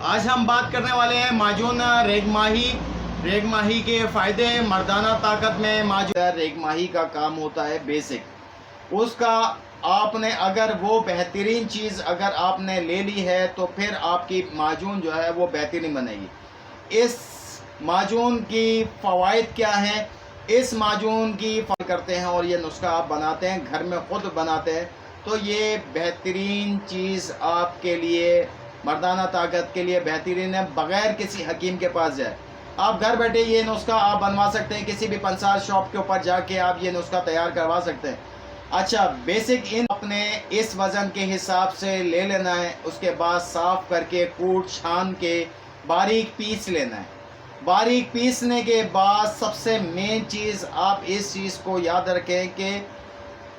आज हम बात करने वाले हैं माजून रेग माही के फ़ायदे। मर्दाना ताकत में माजून रेग माही का काम होता है बेसिक। उसका आपने अगर वो बेहतरीन चीज़ अगर आपने ले ली है तो फिर आपकी माजून जो है वो बेहतरीन बनेगी। इस माजून की फ़वाइद क्या हैं, इस माजून की करते हैं और ये नुस्खा आप बनाते हैं, घर में ख़ुद बनाते हैं, तो ये बेहतरीन चीज़ आपके लिए मर्दाना ताकत के लिए बेहतरीन है। बग़ैर किसी हकीम के पास जाए आप घर बैठे ये नुस्खा आप बनवा सकते हैं। किसी भी पंसार शॉप के ऊपर जाके आप ये नुस्खा तैयार करवा सकते हैं। अच्छा, बेसिक इन अपने इस वज़न के हिसाब से ले लेना है। उसके बाद साफ़ करके कूट छान के बारीक पीस लेना है। बारीक पीसने के बाद सबसे मेन चीज़ आप इस चीज़ को याद रखें कि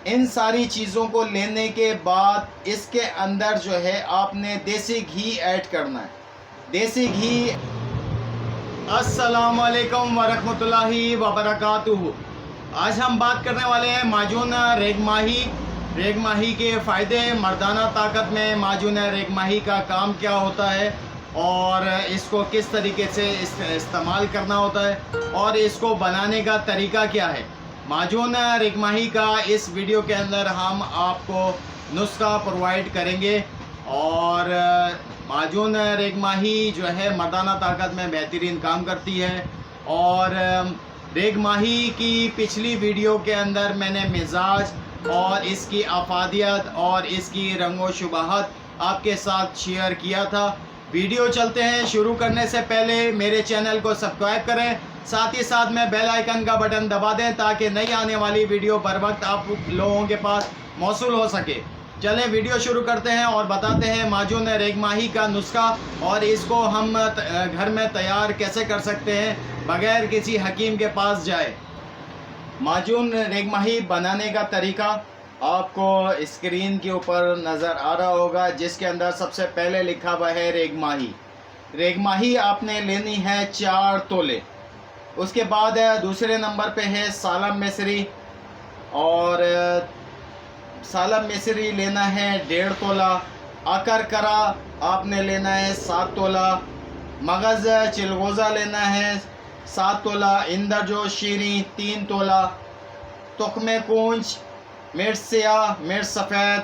इन सारी चीज़ों को लेने के बाद इसके अंदर जो है आपने देसी घी ऐड करना है। देसी घी। अस्सलाम वालेकुम वरहमतुल्लाहि वबरकातुहू। आज हम बात करने वाले हैं माजून रेग माही के फ़ायदे। मर्दाना ताकत में माजून रेग माही का काम क्या होता है और इसको किस तरीके से इस्तेमाल करना होता है और इसको बनाने का तरीका क्या है। माजून रेग माही का इस वीडियो के अंदर हम आपको नुस्खा प्रोवाइड करेंगे। और माजून रेग माही जो है मर्दाना ताकत में बेहतरीन काम करती है। और रेग माही की पिछली वीडियो के अंदर मैंने मिजाज और इसकी अफादियत और इसकी रंगो शुबाहत आपके साथ शेयर किया था। वीडियो चलते हैं। शुरू करने से पहले मेरे चैनल को सब्सक्राइब करें, साथ ही साथ में बेल आइकन का बटन दबा दें ताकि नई आने वाली वीडियो बर वक्त आप लोगों के पास मौसूल हो सके। चलें वीडियो शुरू करते हैं और बताते हैं माजून रेग माही का नुस्खा और इसको हम घर में तैयार कैसे कर सकते हैं बग़ैर किसी हकीम के पास जाए। माजून रेग माही बनाने का तरीका आपको स्क्रीन के ऊपर नज़र आ रहा होगा, जिसके अंदर सबसे पहले लिखा हुआ है रेग माही। रेग माही आपने लेनी है 4 तोले। उसके बाद दूसरे नंबर पे है सालम मिस्री, और सालम मिस्री लेना है 1.5 तोला। अकरकरा आपने लेना है 7 तोला। मगज़ चिलगोज़ा लेना है 7 तोला। इंदरजो शीरी 3 तोला। तुख्मे कूंज, मिर्च स्याह, मिर्च सफ़ेद,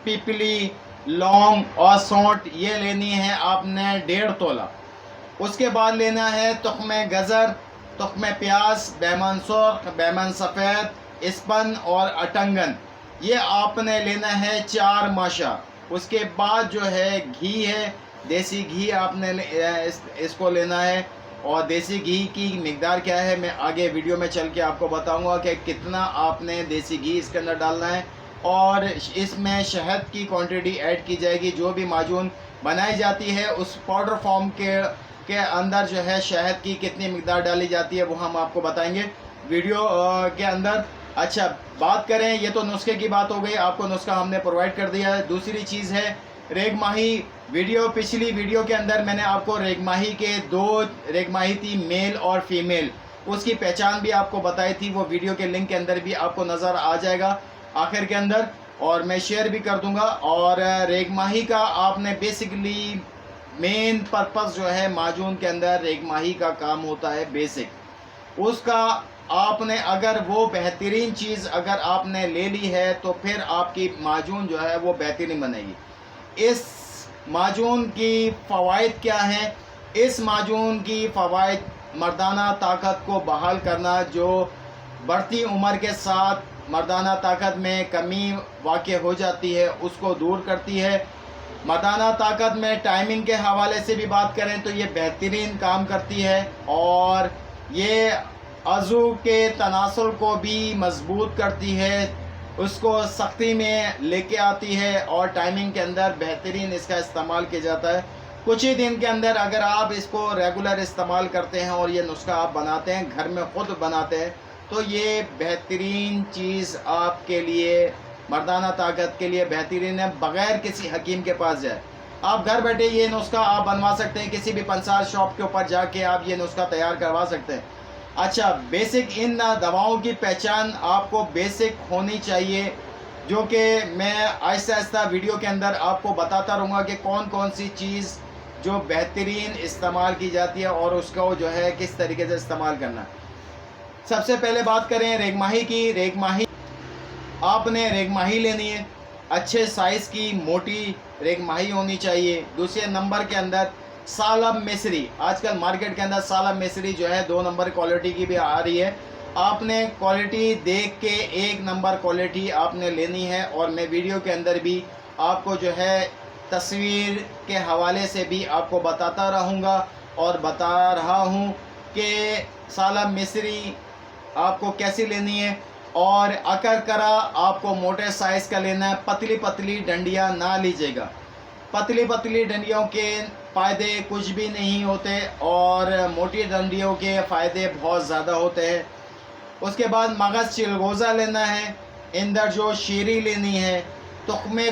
पिपली, लौंग और सौंठ ये लेनी है आपने 1.5 तोला। उसके बाद लेना है तुख्मे गज़र, तुख्मे प्याज, बैमन सुर्ख, बैमन सफ़ेद, इस्पन और अटंगन ये आपने लेना है 4 माशा। उसके बाद जो है घी है, देसी घी आपने इसको लेना है। और देसी घी की मिकदार क्या है मैं आगे वीडियो में चल के आपको बताऊंगा कि कितना आपने देसी घी इसके अंदर डालना है। और इसमें शहद की क्वांटिटी ऐड की जाएगी। जो भी माजून बनाई जाती है उस पाउडर फॉर्म के अंदर जो है शहद की कितनी मिकदार डाली जाती है वो हम आपको बताएंगे वीडियो के अंदर। अच्छा, बात करें, ये तो नुस्खे की बात हो गई, आपको नुस्खा हमने प्रोवाइड कर दिया है। दूसरी चीज़ है रेग माही। पिछली वीडियो के अंदर मैंने आपको रेग माही के 2 रेग माही थी, मेल और फीमेल, उसकी पहचान भी आपको बताई थी। वो वीडियो के लिंक के अंदर भी आपको नज़र आ जाएगा आखिर के अंदर, और मैं शेयर भी कर दूंगा। और रेग माही का आपने बेसिकली मेन पर्पस जो है माजून के अंदर रेग माही का काम होता है बेसिक। उसका आपने अगर वो बेहतरीन चीज़ अगर आपने ले ली है तो फिर आपकी माजून जो है वो बेहतरीन बनेगी। इस माजून की फ़वाइद क्या हैं, इस माजून की फ़वाइद मर्दाना ताकत को बहाल करना, जो बढ़ती उम्र के साथ मर्दाना ताकत में कमी वाक़ हो जाती है उसको दूर करती है। मर्दाना ताकत में टाइमिंग के हवाले से भी बात करें तो ये बेहतरीन काम करती है। और ये अज़ू के तनासुल को भी मजबूत करती है, उसको सख्ती में लेके आती है और टाइमिंग के अंदर बेहतरीन इसका इस्तेमाल किया जाता है। कुछ ही दिन के अंदर अगर आप इसको रेगुलर इस्तेमाल करते हैं और ये नुस्खा आप बनाते हैं, घर में ख़ुद बनाते हैं, तो ये बेहतरीन चीज़ आपके लिए मर्दाना ताकत के लिए बेहतरीन है। बग़ैर किसी हकीम के पास जाए आप घर बैठे ये नुस्खा आप बनवा सकते हैं। किसी भी पंसार शॉप के ऊपर जाके आप ये नुस्खा तैयार करवा सकते हैं। अच्छा, बेसिक इन दवाओं की पहचान आपको बेसिक होनी चाहिए, जो कि मैं आहिस्ता आहिस्ता वीडियो के अंदर आपको बताता रहूँगा कि कौन कौन सी चीज़ जो बेहतरीन इस्तेमाल की जाती है और उसको जो है किस तरीके से इस्तेमाल करना। सबसे पहले बात करें रेग माही की। रेग माही, आपने रेग माही लेनी है, अच्छे साइज़ की मोटी रेग माही होनी चाहिए। दूसरे नंबर के अंदर सालब मिसरी, आजकल मार्केट के अंदर सालब मिसरी जो है 2 नंबर क्वालिटी की भी आ रही है। आपने क्वालिटी देख के 1 नंबर क्वालिटी आपने लेनी है। और मैं वीडियो के अंदर भी आपको जो है तस्वीर के हवाले से भी आपको बताता रहूँगा और बता रहा हूँ कि सालब मिसरी आपको कैसी लेनी है। और अकरकरा आपको मोटे साइज़ का लेना है, पतली पतली डंडियाँ ना लीजिएगा। पतली पतली डंडियों के फ़ायदे कुछ भी नहीं होते और मोटी डंडियों के फ़ायदे बहुत ज़्यादा होते हैं। उसके बाद मगज़ चिलगोज़ा लेना है, इंदर जो शीरी लेनी है, तुख्मे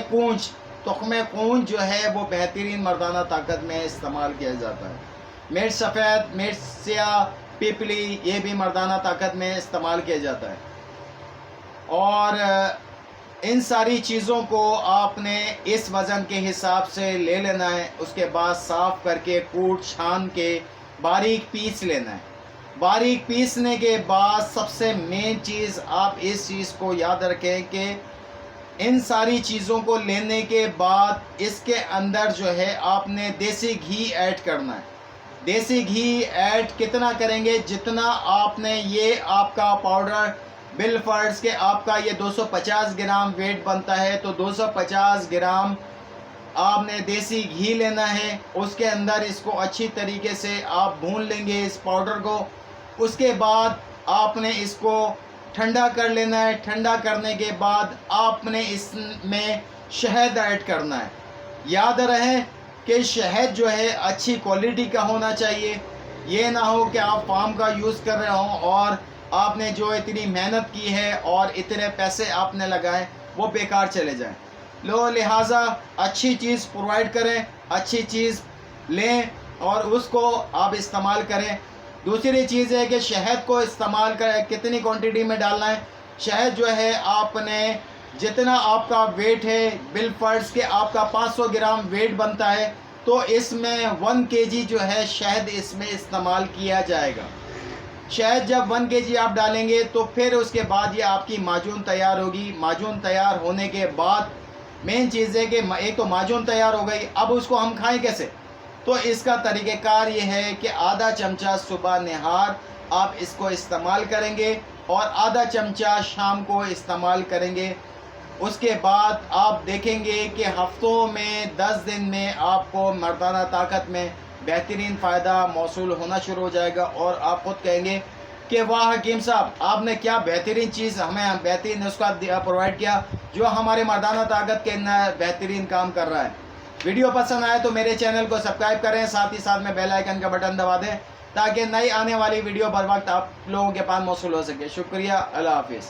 कूंज जो है वो बेहतरीन मर्दाना ताकत में इस्तेमाल किया जाता है। मिर्च सफ़ेद, मिर्च स्याह, पिपली, ये भी मर्दाना ताकत में इस्तेमाल किया जाता है। और इन सारी चीज़ों को आपने इस वज़न के हिसाब से ले लेना है। उसके बाद साफ़ करके कूट छान के बारीक पीस लेना है। बारीक पीसने के बाद सबसे मेन चीज़, आप इस चीज़ को याद रखें कि इन सारी चीज़ों को लेने के बाद इसके अंदर जो है आपने देसी घी ऐड करना है। देसी घी ऐड कितना करेंगे, जितना आपने ये आपका पाउडर बिलफर्ड्स के आपका ये 250 ग्राम वेट बनता है, तो 250 ग्राम आपने देसी घी लेना है। उसके अंदर इसको अच्छी तरीके से आप भून लेंगे इस पाउडर को। उसके बाद आपने इसको ठंडा कर लेना है। ठंडा करने के बाद आपने इसमें शहद ऐड करना है। याद रहे कि शहद जो है अच्छी क्वालिटी का होना चाहिए। ये ना हो कि आप फार्म का यूज़ कर रहे हों और आपने जो इतनी मेहनत की है और इतने पैसे आपने लगाए वो बेकार चले जाएं। लिहाजा अच्छी चीज़ प्रोवाइड करें, अच्छी चीज़ लें और उसको आप इस्तेमाल करें। दूसरी चीज़ है कि शहद को इस्तेमाल कर कितनी क्वांटिटी में डालना है। शहद जो है आपने जितना आपका वेट है, बिलफर्ड्स के आपका 500 ग्राम वेट बनता है, तो इसमें 1 kg जो है शहद इसमें इस्तेमाल किया जाएगा। शहद जब 1 kg आप डालेंगे तो फिर उसके बाद ये आपकी माजून तैयार होगी। माजून तैयार होने के बाद मेन चीज़ है कि एक तो माजून तैयार हो गई, अब उसको हम खाएं कैसे। तो इसका तरीक़ेकार ये है कि आधा चमचा सुबह निहार आप इसको इस्तेमाल करेंगे और आधा चमचा शाम को इस्तेमाल करेंगे। उसके बाद आप देखेंगे कि हफ्तों में 10 दिन में आपको मर्दाना ताकत में बेहतरीन फ़ायदा मौसूल होना शुरू हो जाएगा और आप खुद कहेंगे कि वाह हकीम साहब, आपने क्या बेहतरीन चीज़ हमें बेहतरीन नुस्खा प्रोवाइड किया जो हमारे मर्दाना ताकत के बेहतरीन काम कर रहा है। वीडियो पसंद आए तो मेरे चैनल को सब्सक्राइब करें, साथ ही साथ में बेल आइकन का बटन दबा दें ताकि नई आने वाली वीडियो बर वक्त आप लोगों के पास मौसूल हो सके। शुक्रिया, अल्लाह हाफिज़।